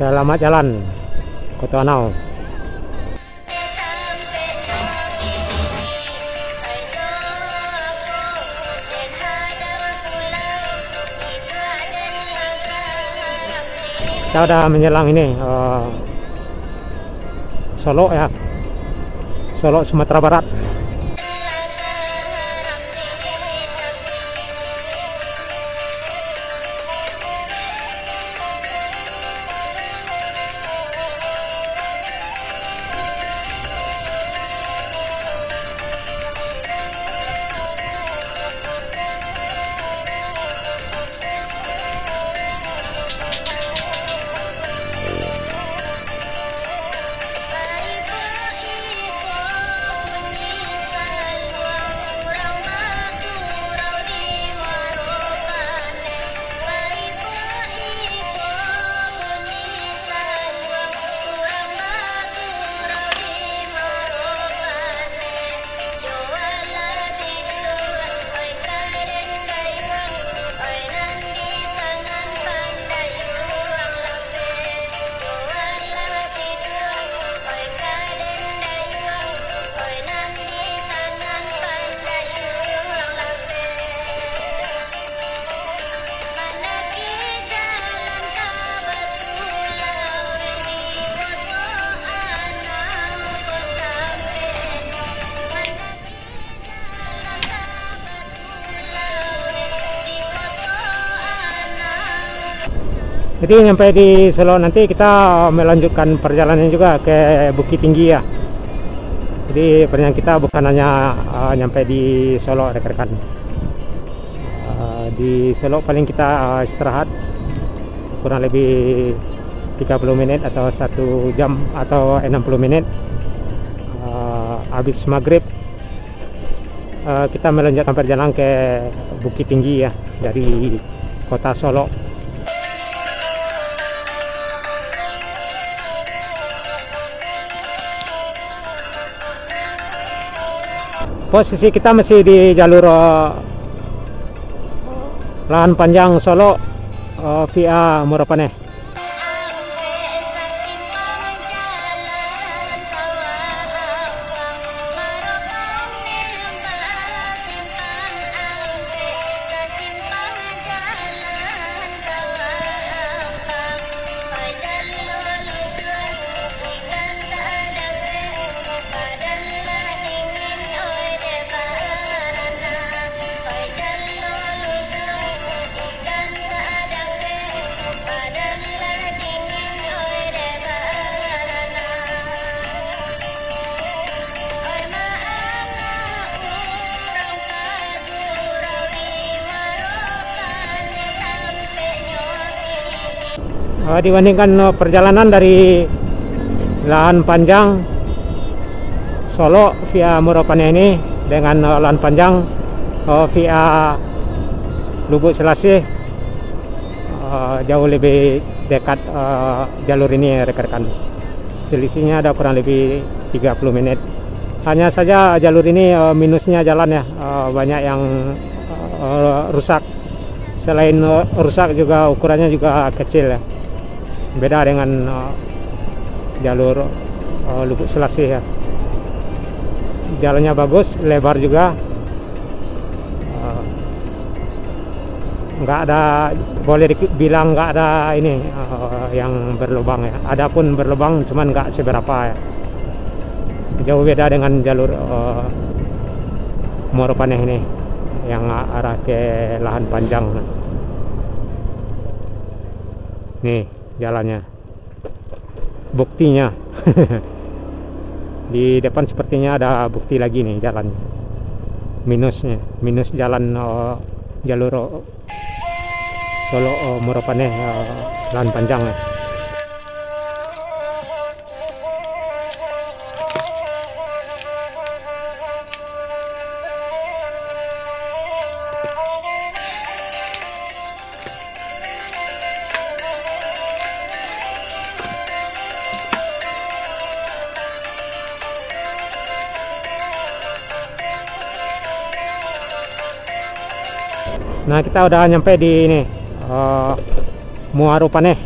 Selamat jalan Kota Anau. Kita udah menjelang ini Solo ya, Solo Sumatera Barat. Jadi sampai di Solo nanti kita melanjutkan perjalanan juga ke Bukit Tinggi ya. Jadi perjalanan kita bukan hanya nyampe di Solo rekan-rekan. Di Solo paling kita istirahat kurang lebih 30 menit atau 1 jam atau 60 menit. Habis maghrib kita melanjutkan perjalanan ke Bukit Tinggi ya, dari kota Solo. Posisi kita masih di jalur lahan panjang Solo via Murapaneh. Dibandingkan perjalanan dari lahan panjang Solo via Murapaneh ini dengan lahan panjang via Lubuk Selasih, jauh lebih dekat jalur ini rekan-rekan. Selisihnya ada kurang lebih 30 menit. Hanya saja jalur ini minusnya jalan ya, banyak yang rusak. Selain rusak juga ukurannya juga kecil ya. Beda dengan jalur Lubuk Selasih ya. Jalannya bagus, lebar juga, nggak ada, boleh dibilang nggak ada ini yang berlubang ya. Ada pun berlubang, cuman nggak seberapa ya. Jauh beda dengan jalur Murapaneh ini yang arah ke lahan panjang. Nih jalannya, buktinya. Di depan sepertinya ada bukti lagi nih jalannya, minus jalan jalur Solo Murapaneh lahan panjang ya. Nah, kita udah nyampe di ini Muarupaneh.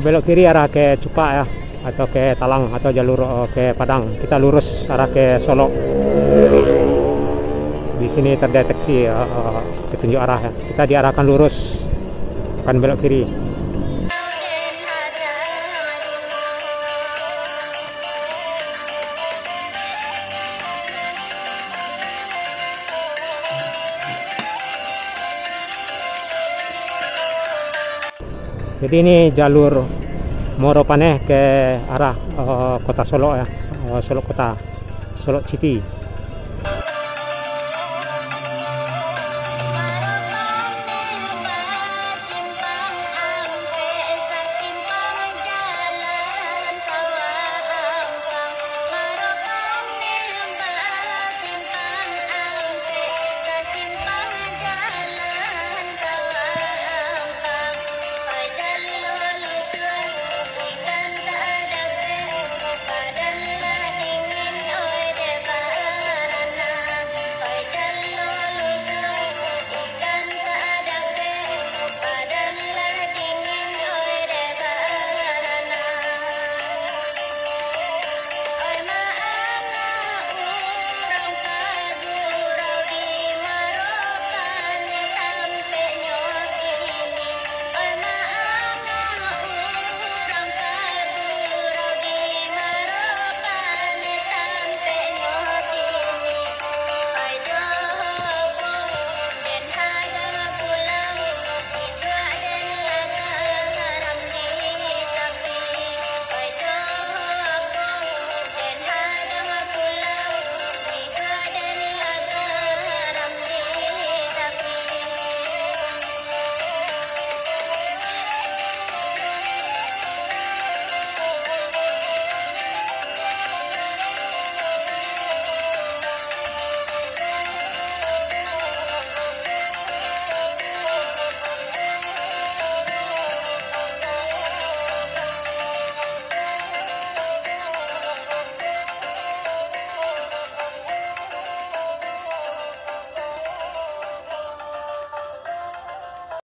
belok kiri arah ke Cupak ya, atau ke Talang atau jalur ke Padang. Kita lurus arah ke Solo. Di sini terdeteksi petunjuk arah ya. Kita diarahkan lurus, bukan belok kiri. Jadi ini jalur Moropaneh ke arah kota Solo ya, Solo kota, Solo City.